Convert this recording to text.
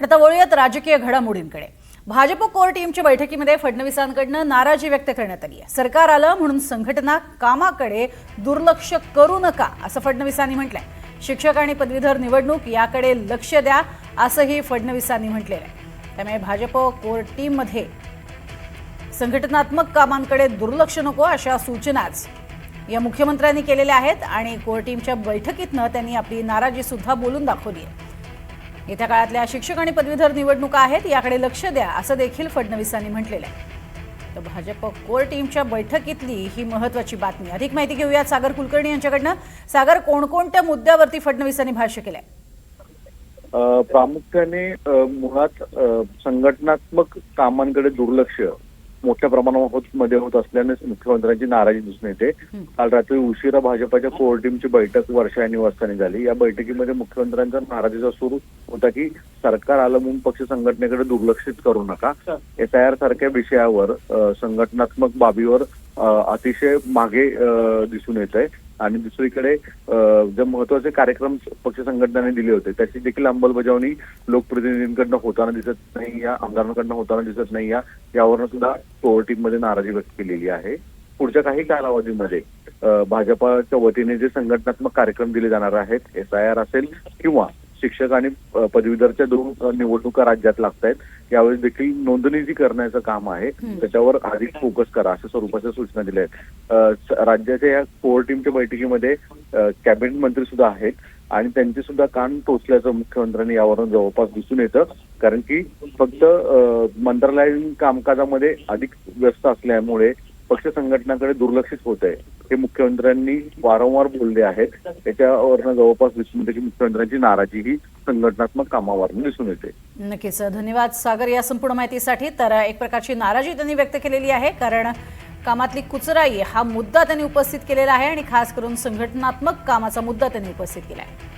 आता वळूयात राजकीय घडामोडींकडे। भाजप कोर टीमच्या बैठकीमध्ये फडणवीसांकडून नाराजी व्यक्त करण्यात आली आहे। सरकार आलं म्हणून संघटना कामाकडे दुर्लक्ष करू नका असं फडणवीसांनी म्हटलंय। शिक्षक आणि पदवीधर निवडणूक याकडे लक्ष द्या असंही फडणवीसांनी म्हटलेलं आहे। त्यामुळे भाजप कोर टीममध्ये संघटनात्मक कामांकडे दुर्लक्ष नको अशा सूचनाच या मुख्यमंत्र्यांनी केलेल्या आहेत आणि कोर टीमच्या बैठकीतनं त्यांनी आपली नाराजी सुद्धा बोलून दाखवली आहे। येत्या काळातल्या शिक्षक आणि पदवीधर निवडणुका आहेत याकडे लक्ष द्या असं देखील फडणवीसांनी म्हटलेलं आहे। तर भाजप कोर टीमच्या बैठकीतली ही महत्त्वाची बातमी। अधिक माहिती घेऊया सागर कुलकर्णी यांच्याकडनं। सागर, कोणकोणत्या मुद्द्यावरती फडणवीसांनी भाष्य केलंय? प्रामुख्याने मुळात संघटनात्मक कामांकडे दुर्लक्ष मोठ्या प्रमाणामध्ये होत असल्यानेच मुख्यमंत्र्यांची नाराजी दिसून येते। काल रात्री उशिरा भाजपाच्या कोर टीमची बैठक वर्षा निवासस्थानी झाली। या बैठकीमध्ये मुख्यमंत्र्यांचा नाराजीचा सूर होता की सरकार आलं म्हणून पक्ष संघटनेकडे दुर्लक्षित करू नका। SIR सारख्या विषयावर संघटनात्मक बाबीवर अतिशय मागे दिसून येत आहे आणि दुसरीकडे जे महत्वाचे कार्यक्रम पक्ष संघटनेने दिले होते त्याची देखील अंमलबजावणी लोकप्रतिनिधींकडनं होताना दिसत नाही, या आमदारांकडनं होताना दिसत नाही। यावरून सुद्धा कोर टीम मध्ये नाराजी व्यक्त केलेली आहे। पुढच्या काही कालावधीमध्ये भाजपाच्या वतीने जे संघटनात्मक कार्यक्रम दिले जाणार आहेत, SIR असेल किंवा शिक्षक आणि पदवीधरच्या 2 निवडणुका राज्यात लागत आहेत, यावेळी देखील नोंदणी जी करण्याचं काम आहे त्याच्यावर अधिक फोकस करा अशा स्वरूपाच्या सूचना दिल्या आहेत। राज्याच्या या कोर टीमच्या बैठकीमध्ये कॅबिनेट मंत्री सुद्धा आहेत आणि त्यांचे सुद्धा कान टोचल्याचं मुख्यमंत्र्यांनी यावरून जवळपास दिसून येतं। कारण की फक्त मंत्रालयीन कामकाजामध्ये अधिक व्यस्त असल्यामुळे पक्ष संघटनाकडे दुर्लक्षित होत आहे हे मुख्यमंत्र्यांनी वारंवार बोलले आहेत। त्याच्यावरनं जवळपास दिसून येते की मुख्यमंत्र्यांची नाराजी ही संघटनात्मक कामावरून दिसून येते। नक्कीच, धन्यवाद सागर या संपूर्ण माहितीसाठी। तर एक प्रकारची नाराजी त्यांनी व्यक्त केलेली आहे कारण कामातली कुचराई हा मुद्दा त्यांनी उपस्थित केलेला आहे आणि खास करून संघटनात्मक कामाचा मुद्दा त्यांनी उपस्थित केला आहे।